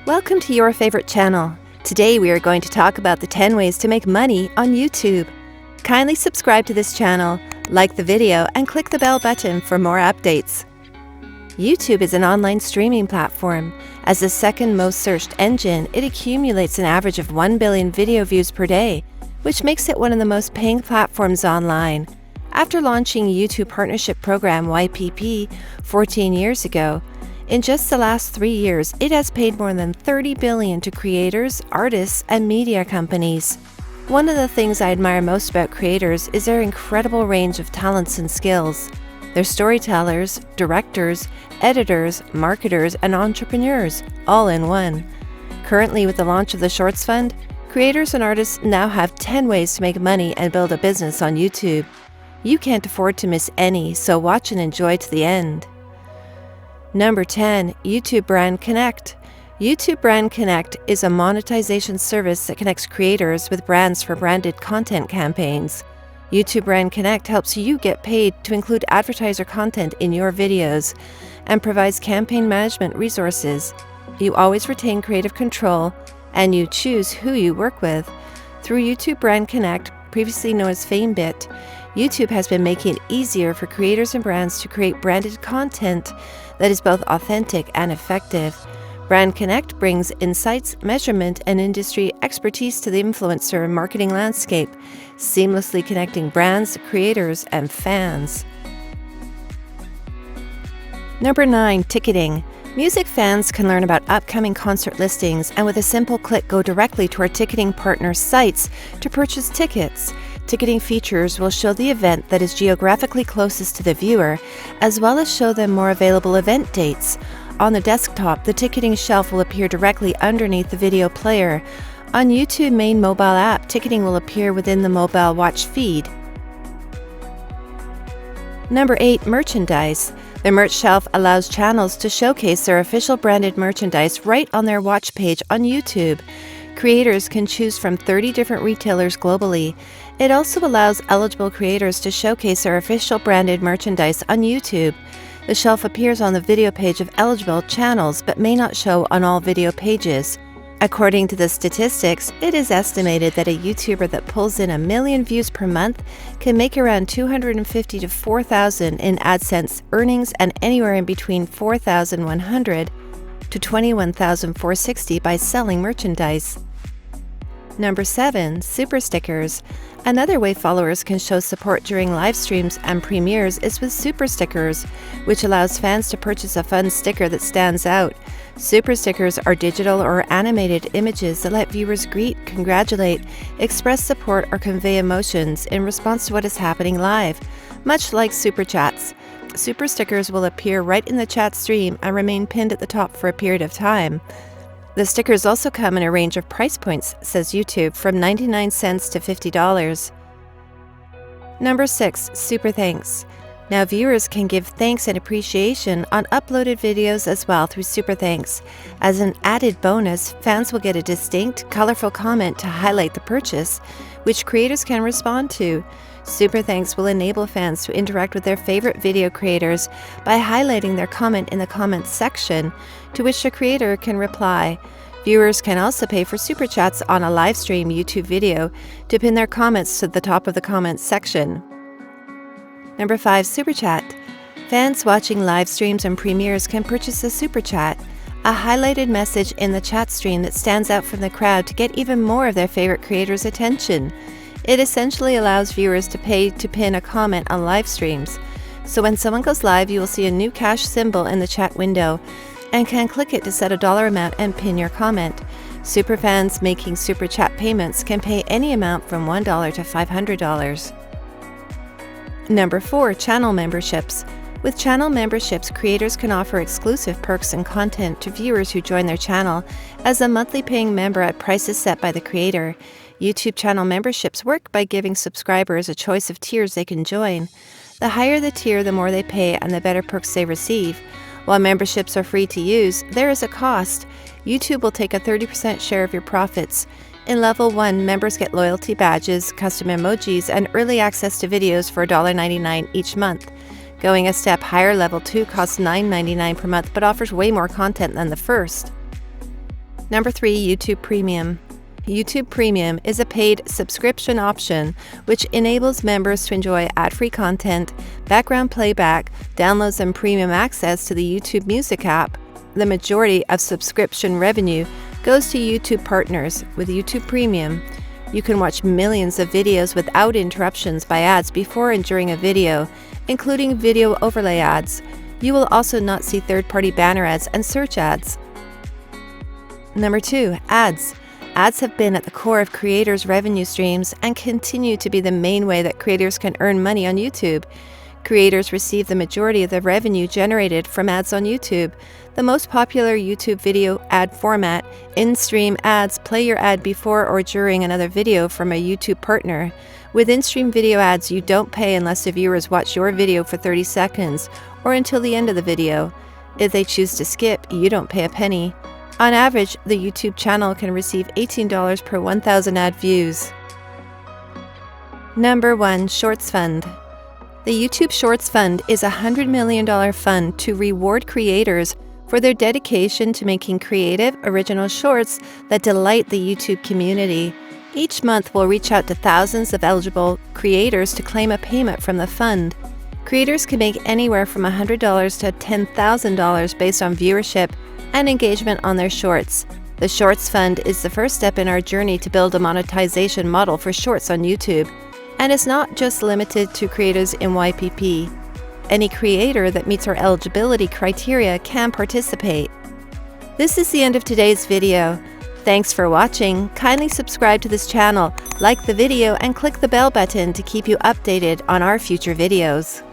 Welcome to your favorite channel. Today we are going to talk about the 10 ways to make money on YouTube. Kindly subscribe to this channel, like the video, and click the bell button for more updates. YouTube is an online streaming platform. As the second most searched engine, it accumulates an average of 1 billion video views per day, which makes it one of the most paying platforms online. After launching YouTube Partnership Program YPP 14 years ago, in just the last 3 years, it has paid more than $30 billion to creators, artists, and media companies. One of the things I admire most about creators is their incredible range of talents and skills. They're storytellers, directors, editors, marketers, and entrepreneurs, all in one. Currently, with the launch of the Shorts Fund, creators and artists now have 10 ways to make money and build a business on YouTube. You can't afford to miss any, so watch and enjoy to the end. Number 10. YouTube BrandConnect. YouTube BrandConnect is a monetization service that connects creators with brands for branded content campaigns. YouTube BrandConnect helps you get paid to include advertiser content in your videos and provides campaign management resources. You always retain creative control and you choose who you work with. Through YouTube BrandConnect, previously known as FameBit, YouTube has been making it easier for creators and brands to create branded content that is both authentic and effective. BrandConnect brings insights, measurement, and industry expertise to the influencer and marketing landscape, seamlessly connecting brands, creators, and fans. Number 9. Ticketing. Music fans can learn about upcoming concert listings and with a simple click go directly to our ticketing partner sites to purchase tickets. Ticketing features will show the event that is geographically closest to the viewer, as well as show them more available event dates. On the desktop, the ticketing shelf will appear directly underneath the video player. On YouTube main mobile app, ticketing will appear within the mobile watch feed. Number 8. Merchandise. The merch shelf allows channels to showcase their official branded merchandise right on their watch page on YouTube. Creators can choose from 30 different retailers globally. It also allows eligible creators to showcase their official branded merchandise on YouTube. The shelf appears on the video page of eligible channels but may not show on all video pages. According to the statistics, it is estimated that a YouTuber that pulls in 1 million views per month can make around $250 to $4,000 in AdSense earnings and anywhere in between $4,100 to $21,460 by selling merchandise. Number 7. Super Stickers. Another way followers can show support during live streams and premieres is with Super Stickers, which allows fans to purchase a fun sticker that stands out. Super Stickers are digital or animated images that let viewers greet, congratulate, express support, or convey emotions in response to what is happening live. Much like Super Chats, Super Stickers will appear right in the chat stream and remain pinned at the top for a period of time. The stickers also come in a range of price points, says YouTube, from 99 cents to $50. Number 6. Super Thanks. Now viewers can give thanks and appreciation on uploaded videos as well through Super Thanks. As an added bonus, fans will get a distinct, colorful comment to highlight the purchase, which creators can respond to. Super Thanks will enable fans to interact with their favorite video creators by highlighting their comment in the comments section, to which the creator can reply. Viewers can also pay for Super Chats on a live stream YouTube video to pin their comments to the top of the comments section. Number 5. Super Chat. Fans watching live streams and premieres can purchase a Super Chat, a highlighted message in the chat stream that stands out from the crowd to get even more of their favorite creators' attention. It essentially allows viewers to pay to pin a comment on live streams. So when someone goes live, you will see a new cash symbol in the chat window and can click it to set a dollar amount and pin your comment. Super fans making Super Chat payments can pay any amount from $1 to $500. Number 4. Channel memberships. With channel memberships, creators can offer exclusive perks and content to viewers who join their channel as a monthly paying member at prices set by the creator. YouTube channel memberships work by giving subscribers a choice of tiers they can join. The higher the tier, the more they pay and the better perks they receive. While memberships are free to use, there is a cost. YouTube will take a 30% share of your profits. In Level 1, members get loyalty badges, custom emojis, and early access to videos for $1.99 each month. Going a step higher, Level 2 costs $9.99 per month but offers way more content than the first. Number 3, YouTube Premium. YouTube Premium is a paid subscription option which enables members to enjoy ad-free content, background playback, downloads, and premium access to the YouTube Music app. The majority of subscription revenue goes to YouTube partners. With YouTube Premium, you can watch millions of videos without interruptions by ads before and during a video, including video overlay ads. You will also not see third-party banner ads and search ads. Number 2, ads. Ads have been at the core of creators' revenue streams and continue to be the main way that creators can earn money on YouTube. Creators receive the majority of the revenue generated from ads on YouTube. The most popular YouTube video ad format, in-stream ads, play your ad before or during another video from a YouTube partner. With in-stream video ads, you don't pay unless the viewers watch your video for 30 seconds or until the end of the video. If they choose to skip, you don't pay a penny. On average, the YouTube channel can receive $18 per 1,000 ad views. Number 1, Shorts Fund. The YouTube Shorts Fund is a $100 million fund to reward creators for their dedication to making creative, original shorts that delight the YouTube community. Each month, we'll reach out to thousands of eligible creators to claim a payment from the fund. Creators can make anywhere from $100 to $10,000 based on viewership and engagement on their shorts. The Shorts Fund is the first step in our journey to build a monetization model for shorts on YouTube, and is not just limited to creators in YPP. Any creator that meets our eligibility criteria can participate. This is the end of today's video. Thanks for watching. Kindly subscribe to this channel, like the video, and click the bell button to keep you updated on our future videos.